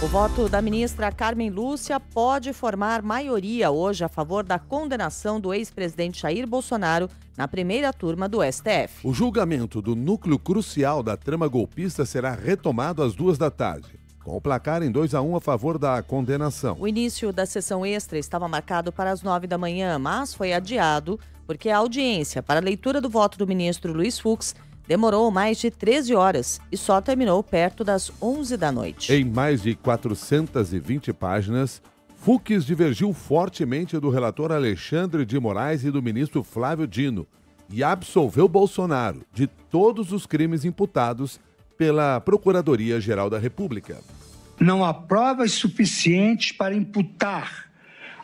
O voto da ministra Carmen Lúcia pode formar maioria hoje a favor da condenação do ex-presidente Jair Bolsonaro na primeira turma do STF. O julgamento do núcleo crucial da trama golpista será retomado às 14h, com o placar em 2-1 a favor da condenação. O início da sessão extra estava marcado para as 9 da manhã, mas foi adiado porque a audiência para a leitura do voto do ministro Luiz Fux demorou mais de 13 horas e só terminou perto das 11 da noite. Em mais de 420 páginas, Fux divergiu fortemente do relator Alexandre de Moraes e do ministro Flávio Dino e absolveu Bolsonaro de todos os crimes imputados pela Procuradoria-Geral da República. Não há provas suficientes para imputar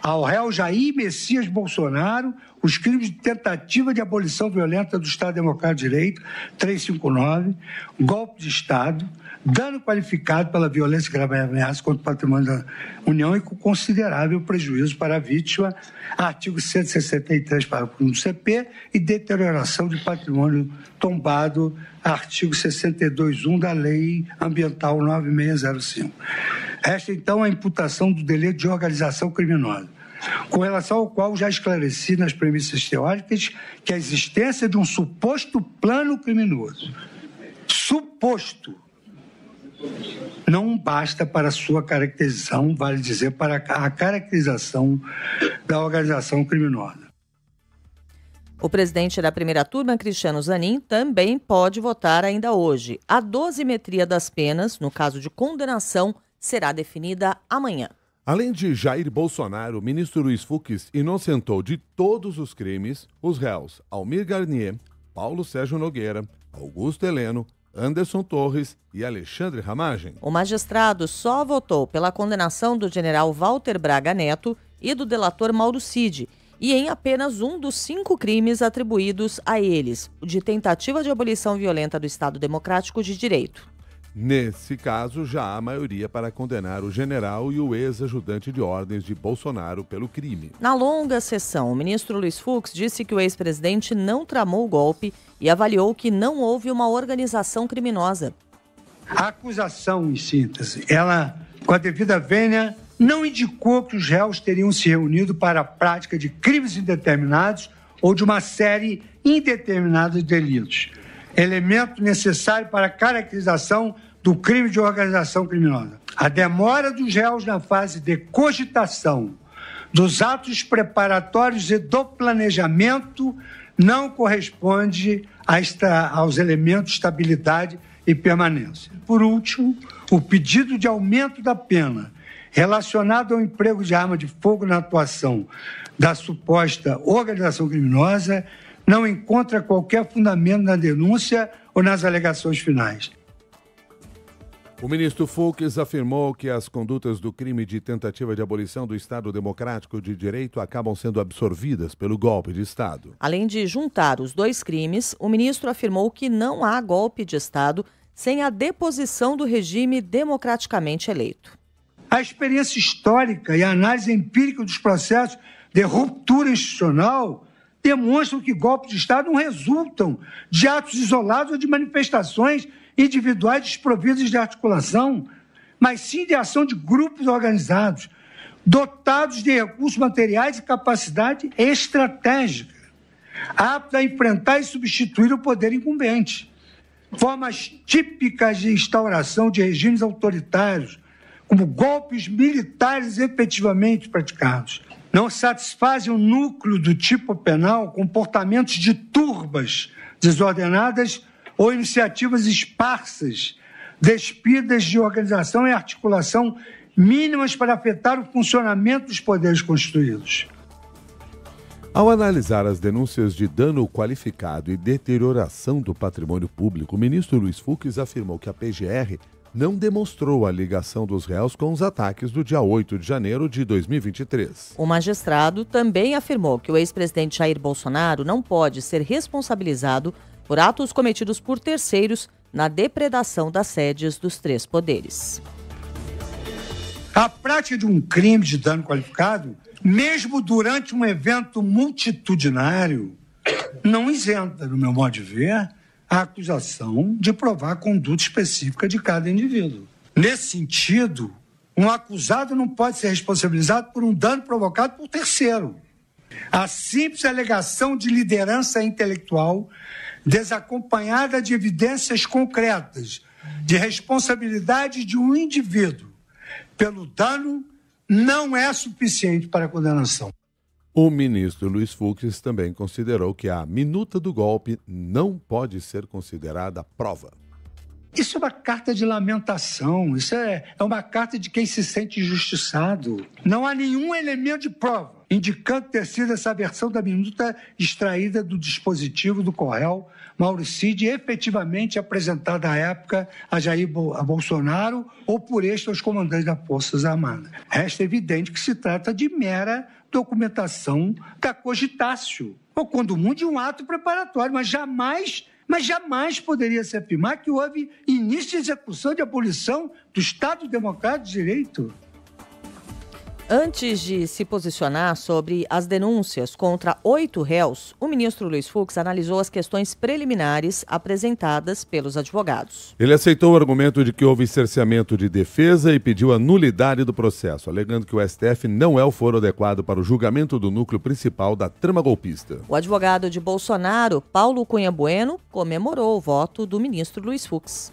ao réu Jair Messias Bolsonaro os crimes de tentativa de abolição violenta do Estado Democrático de Direito, 359, golpe de Estado, dano qualificado pela violência e grave ameaça contra o patrimônio da União e com considerável prejuízo para a vítima, artigo 163, parágrafo 1 do CP, e deterioração de patrimônio tombado, artigo 62.1 da Lei Ambiental 9605. Esta, então, é a imputação do delito de organização criminosa, com relação ao qual já esclareci nas premissas teóricas que a existência de um suposto plano criminoso, suposto, não basta para sua caracterização, vale dizer, para a caracterização da organização criminosa. O presidente da primeira turma, Cristiano Zanin, também pode votar ainda hoje. A dosimetria das penas, no caso de condenação, será definida amanhã. Além de Jair Bolsonaro, o ministro Luiz Fux inocentou de todos os crimes os réus Almir Garnier, Paulo Sérgio Nogueira, Augusto Heleno, Anderson Torres e Alexandre Ramagem. O magistrado só votou pela condenação do general Walter Braga Neto e do delator Mauro Cid, e em apenas um dos 5 crimes atribuídos a eles, o de tentativa de abolição violenta do Estado Democrático de Direito. Nesse caso, já há maioria para condenar o general e o ex-ajudante de ordens de Bolsonaro pelo crime. Na longa sessão, o ministro Luiz Fux disse que o ex-presidente não tramou o golpe e avaliou que não houve uma organização criminosa. A acusação, em síntese, ela, com a devida vênia, não indicou que os réus teriam se reunido para a prática de crimes indeterminados ou de uma série indeterminada de delitos, elemento necessário para a caracterização do crime de organização criminosa. A demora dos réus na fase de cogitação dos atos preparatórios e do planejamento não corresponde aos elementos de estabilidade e permanência. Por último, o pedido de aumento da pena relacionado ao emprego de arma de fogo na atuação da suposta organização criminosa não encontra qualquer fundamento na denúncia ou nas alegações finais. O ministro Fux afirmou que as condutas do crime de tentativa de abolição do Estado Democrático de Direito acabam sendo absorvidas pelo golpe de Estado. Além de juntar os 2 crimes, o ministro afirmou que não há golpe de Estado sem a deposição do regime democraticamente eleito. A experiência histórica e a análise empírica dos processos de ruptura institucional demonstram que golpes de Estado não resultam de atos isolados ou de manifestações individuais desprovidas de articulação, mas sim de ação de grupos organizados, dotados de recursos materiais e capacidade estratégica, aptos a enfrentar e substituir o poder incumbente. Formas típicas de instauração de regimes autoritários, como golpes militares efetivamente praticados. Não satisfazem o núcleo do tipo penal comportamentos de turbas desordenadas ou iniciativas esparsas, despidas de organização e articulação mínimas para afetar o funcionamento dos poderes constituídos. Ao analisar as denúncias de dano qualificado e deterioração do patrimônio público, o ministro Luiz Fux afirmou que a PGR não demonstrou a ligação dos réus com os ataques do dia 8 de janeiro de 2023. O magistrado também afirmou que o ex-presidente Jair Bolsonaro não pode ser responsabilizado por atos cometidos por terceiros na depredação das sedes dos 3 poderes. A prática de um crime de dano qualificado, mesmo durante um evento multitudinário, não isenta, no meu modo de ver, a acusação de provar a conduta específica de cada indivíduo. Nesse sentido, Um acusado não pode ser responsabilizado por um dano provocado por terceiro. A simples alegação de liderança intelectual, desacompanhada de evidências concretas de responsabilidade de um indivíduo pelo dano, não é suficiente para a condenação. O ministro Luiz Fux também considerou que a minuta do golpe não pode ser considerada prova. Isso é uma carta de lamentação, isso é uma carta de quem se sente injustiçado. Não há nenhum elemento de prova indicando ter sido essa versão da minuta extraída do dispositivo do Correio Mauro Cid efetivamente apresentada à época a Jair Bolsonaro ou por este aos comandantes das Forças Armadas. Resta evidente que se trata de mera documentação da cogitácio, ou quando muito de um ato preparatório, mas jamais poderia se afirmar que houve início de execução de abolição do Estado Democrático de Direito. Antes de se posicionar sobre as denúncias contra 8 réus, o ministro Luiz Fux analisou as questões preliminares apresentadas pelos advogados. Ele aceitou o argumento de que houve cerceamento de defesa e pediu a nulidade do processo, alegando que o STF não é o foro adequado para o julgamento do núcleo principal da trama golpista. O advogado de Bolsonaro, Paulo Cunha Bueno, comemorou o voto do ministro Luiz Fux.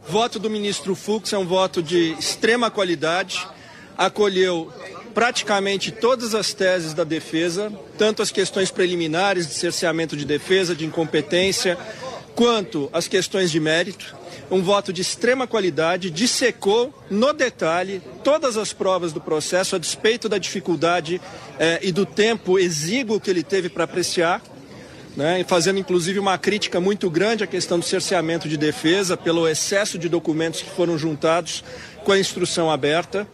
O voto do ministro Fux é um voto de extrema qualidade, acolheu praticamente todas as teses da defesa, tanto as questões preliminares de cerceamento de defesa, de incompetência, quanto as questões de mérito. Um voto de extrema qualidade, dissecou no detalhe todas as provas do processo, a despeito da dificuldade e do tempo exíguo que ele teve para apreciar, né, fazendo inclusive uma crítica muito grande à questão do cerceamento de defesa, pelo excesso de documentos que foram juntados com a instrução aberta.